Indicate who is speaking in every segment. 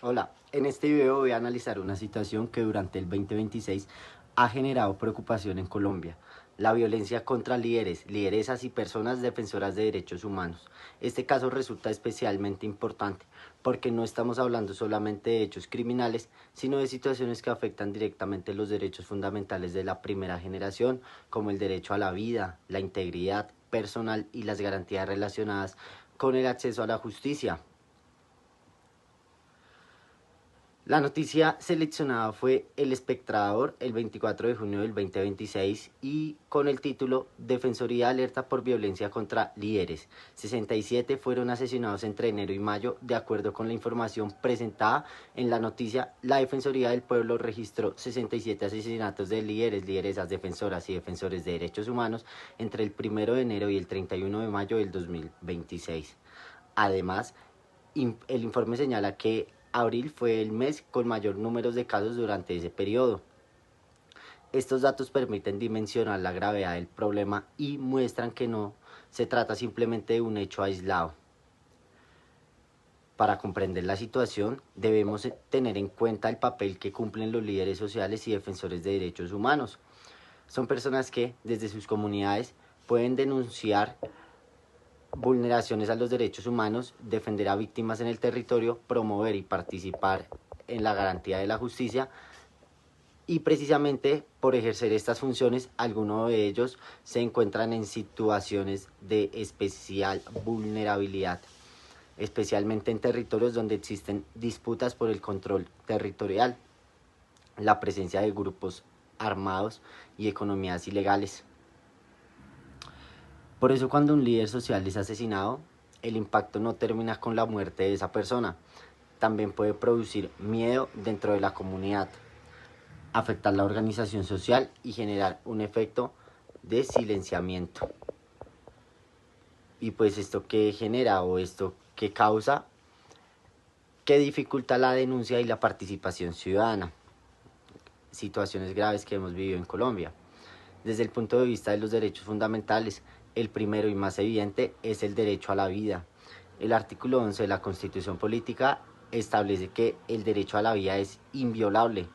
Speaker 1: Hola, en este video voy a analizar una situación que durante el 2026 ha generado preocupación en Colombia: la violencia contra líderes, lideresas y personas defensoras de derechos humanos. Este caso resulta especialmente importante porque no estamos hablando solamente de hechos criminales, sino de situaciones que afectan directamente los derechos fundamentales de la primera generación, como el derecho a la vida, la integridad personal y las garantías relacionadas con el acceso a la justicia. La noticia seleccionada fue El Espectador el 24 de junio del 2026 y con el título Defensoría alerta por violencia contra líderes. 67 fueron asesinados entre enero y mayo. De acuerdo con la información presentada en la noticia, la Defensoría del Pueblo registró 67 asesinatos de líderes, lideresas, defensoras y defensores de derechos humanos entre el 1 de enero y el 31 de mayo del 2026. Además, el informe señala que abril fue el mes con mayor número de casos durante ese periodo. Estos datos permiten dimensionar la gravedad del problema y muestran que no se trata simplemente de un hecho aislado. Para comprender la situación, debemos tener en cuenta el papel que cumplen los líderes sociales y defensores de derechos humanos. Son personas que, desde sus comunidades, pueden denunciar vulneraciones a los derechos humanos, defender a víctimas en el territorio, promover y participar en la garantía de la justicia. Y precisamente por ejercer estas funciones, algunos de ellos se encuentran en situaciones de especial vulnerabilidad, especialmente en territorios donde existen disputas por el control territorial, la presencia de grupos armados y economías ilegales. Por eso, cuando un líder social es asesinado, el impacto no termina con la muerte de esa persona. También puede producir miedo dentro de la comunidad, afectar la organización social y generar un efecto de silenciamiento. Y pues esto que genera o esto que causa, que dificulta la denuncia y la participación ciudadana. Situaciones graves que hemos vivido en Colombia. Desde el punto de vista de los derechos fundamentales, el primero y más evidente es el derecho a la vida. El artículo 11 de la Constitución Política establece que el derecho a la vida es inviolable.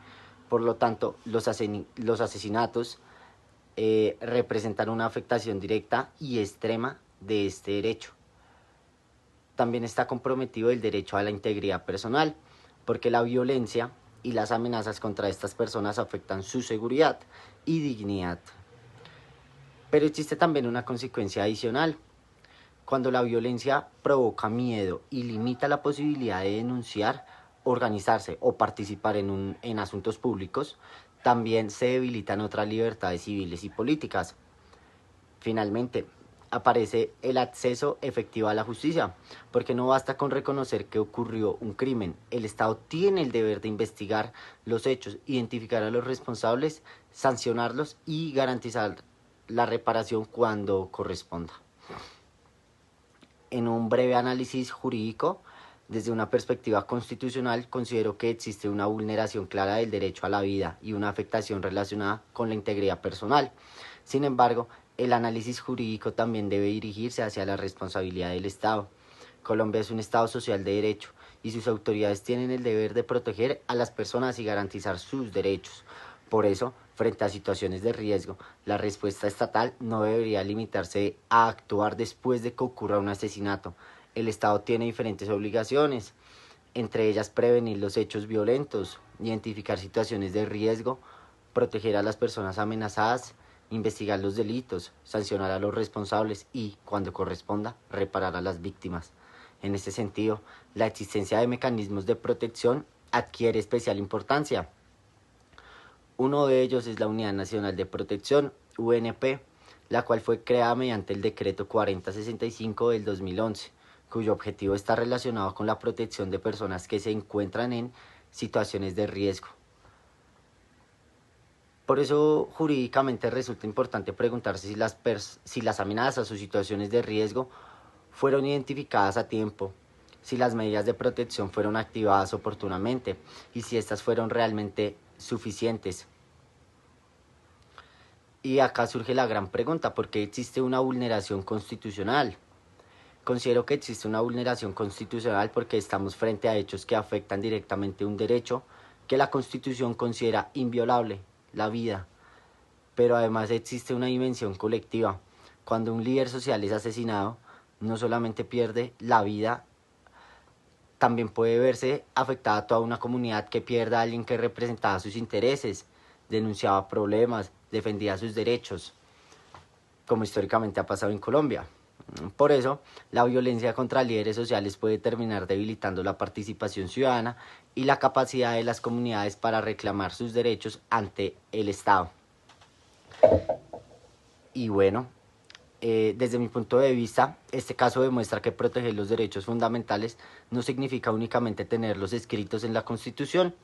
Speaker 1: Por lo tanto, los asesinatos representan una afectación directa y extrema de este derecho. También está comprometido el derecho a la integridad personal, porque la violencia y las amenazas contra estas personas afectan su seguridad y dignidad. Pero existe también una consecuencia adicional. Cuando la violencia provoca miedo y limita la posibilidad de denunciar, organizarse o participar en asuntos públicos, también se debilitan otras libertades civiles y políticas. Finalmente, aparece el acceso efectivo a la justicia, porque no basta con reconocer que ocurrió un crimen. El Estado tiene el deber de investigar los hechos, identificar a los responsables, sancionarlos y garantizar la reparación cuando corresponda. En un breve análisis jurídico, desde una perspectiva constitucional, considero que existe una vulneración clara del derecho a la vida y una afectación relacionada con la integridad personal. Sin embargo, el análisis jurídico también debe dirigirse hacia la responsabilidad del Estado. Colombia es un Estado social de derecho y sus autoridades tienen el deber de proteger a las personas y garantizar sus derechos. Por eso, frente a situaciones de riesgo, la respuesta estatal no debería limitarse a actuar después de que ocurra un asesinato. El Estado tiene diferentes obligaciones, entre ellas prevenir los hechos violentos, identificar situaciones de riesgo, proteger a las personas amenazadas, investigar los delitos, sancionar a los responsables y, cuando corresponda, reparar a las víctimas. En este sentido, la existencia de mecanismos de protección adquiere especial importancia. Uno de ellos es la Unidad Nacional de Protección, UNP, la cual fue creada mediante el Decreto 4065 del 2011, cuyo objetivo está relacionado con la protección de personas que se encuentran en situaciones de riesgo. Por eso, jurídicamente resulta importante preguntarse si las amenazas o situaciones de riesgo fueron identificadas a tiempo, si las medidas de protección fueron activadas oportunamente y si estas fueron realmente suficientes. Y acá surge la gran pregunta: ¿por qué existe una vulneración constitucional? Considero que existe una vulneración constitucional porque estamos frente a hechos que afectan directamente un derecho que la Constitución considera inviolable, la vida. Pero además existe una dimensión colectiva. Cuando un líder social es asesinado, no solamente pierde la vida, también puede verse afectada toda una comunidad que pierda a alguien que representaba sus intereses, denunciaba problemas, defendía sus derechos, como históricamente ha pasado en Colombia. Por eso, la violencia contra líderes sociales puede terminar debilitando la participación ciudadana y la capacidad de las comunidades para reclamar sus derechos ante el Estado. Y bueno, desde mi punto de vista, este caso demuestra que proteger los derechos fundamentales no significa únicamente tenerlos escritos en la Constitución,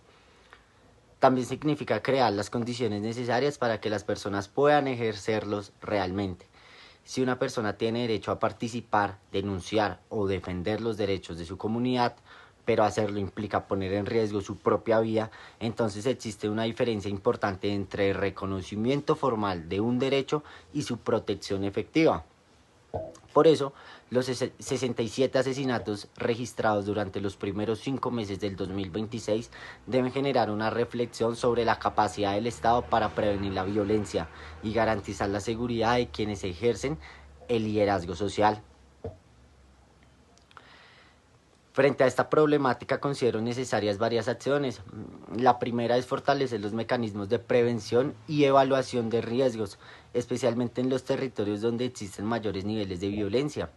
Speaker 1: también significa crear las condiciones necesarias para que las personas puedan ejercerlos realmente. Si una persona tiene derecho a participar, denunciar o defender los derechos de su comunidad, pero hacerlo implica poner en riesgo su propia vida, entonces existe una diferencia importante entre el reconocimiento formal de un derecho y su protección efectiva. Por eso, los 67 asesinatos registrados durante los primeros 5 meses del 2026 deben generar una reflexión sobre la capacidad del Estado para prevenir la violencia y garantizar la seguridad de quienes ejercen el liderazgo social. Frente a esta problemática considero necesarias varias acciones. La primera es fortalecer los mecanismos de prevención y evaluación de riesgos, especialmente en los territorios donde existen mayores niveles de violencia.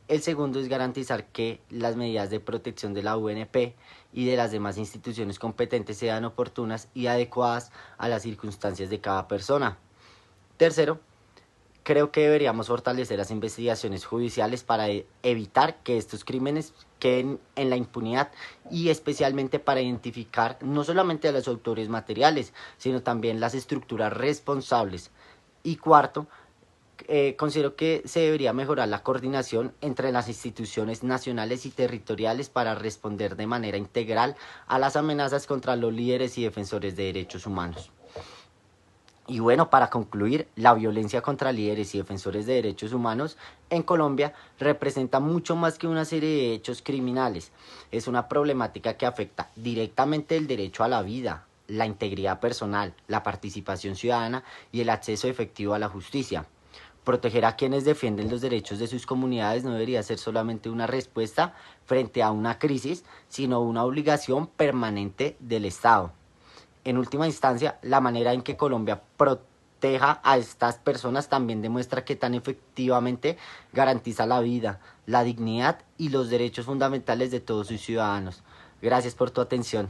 Speaker 1: El segundo es garantizar que las medidas de protección de la UNP y de las demás instituciones competentes sean oportunas y adecuadas a las circunstancias de cada persona. Tercero, creo que deberíamos fortalecer las investigaciones judiciales para evitar que estos crímenes queden en la impunidad y especialmente para identificar no solamente a los autores materiales, sino también las estructuras responsables. Y cuarto, considero que se debería mejorar la coordinación entre las instituciones nacionales y territoriales para responder de manera integral a las amenazas contra los líderes y defensores de derechos humanos. Y bueno, para concluir, la violencia contra líderes y defensores de derechos humanos en Colombia representa mucho más que una serie de hechos criminales. Es una problemática que afecta directamente el derecho a la vida, la integridad personal, la participación ciudadana y el acceso efectivo a la justicia. Proteger a quienes defienden los derechos de sus comunidades no debería ser solamente una respuesta frente a una crisis, sino una obligación permanente del Estado. En última instancia, la manera en que Colombia proteja a estas personas también demuestra que tan efectivamente garantiza la vida, la dignidad y los derechos fundamentales de todos sus ciudadanos. Gracias por tu atención.